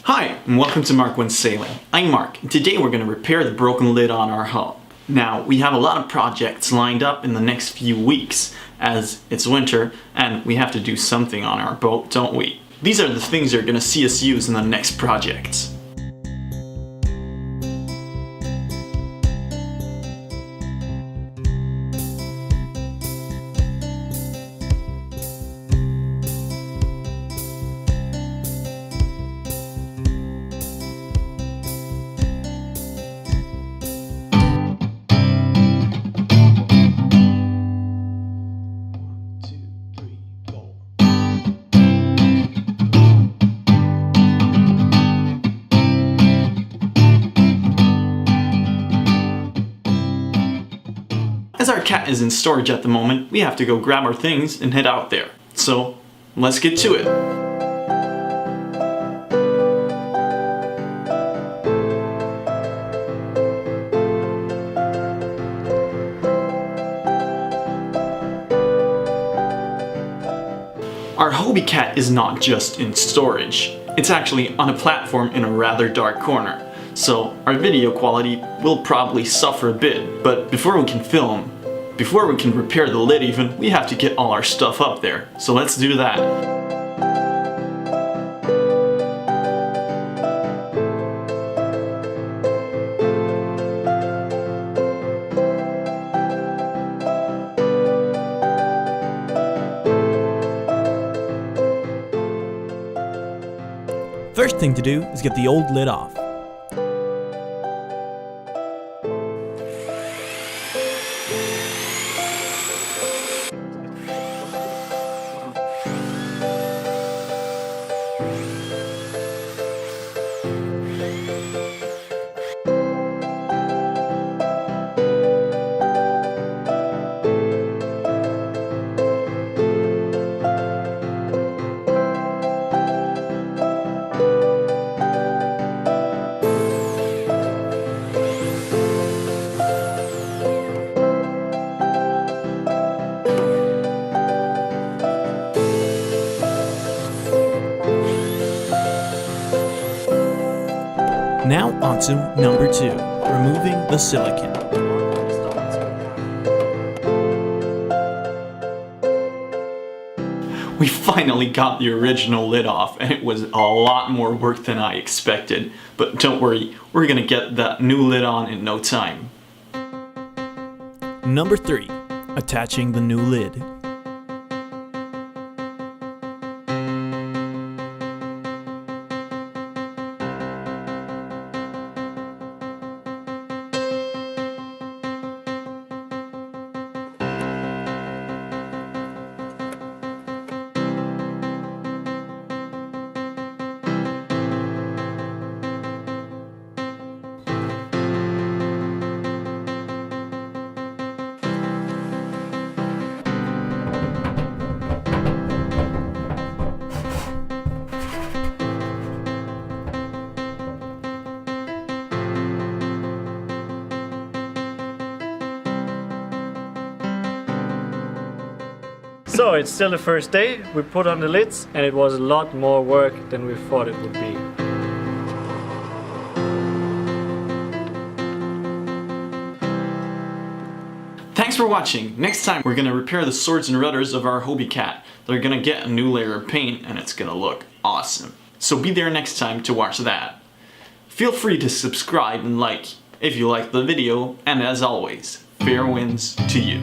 Hi, and welcome to Mark Went Sailing. I'm Mark, and today we're going to repair the broken lid on our hull. Now, we have a lot of projects lined up in the next few weeks, as it's winter, and we have to do something on our boat, don't we? These are the things you're going to see us use in the next projects. As our cat is in storage at the moment, we have to go grab our things and head out there. So, let's get to it. Our Hobeicat is not just in storage. It's actually on a platform in a rather dark corner. So our video quality will probably suffer a bit, but before we can film, before we can repair the lid even, we have to get all our stuff up there. So let's do that. First thing to do is get the old lid off. Now onto number 2, removing the silicone. We finally got the original lid off, and it was a lot more work than I expected. But don't worry, we're gonna get that new lid on in no time. Number 3, attaching the new lid. So it's still the first day, we put on the lids and it was a lot more work than we thought it would be. Thanks for watching. Next time we're gonna repair the swords and rudders of our Hobeicat. They're gonna get a new layer of paint and it's gonna look awesome. So be there next time to watch that. Feel free to subscribe and like if you liked the video, and as always, fair winds to you.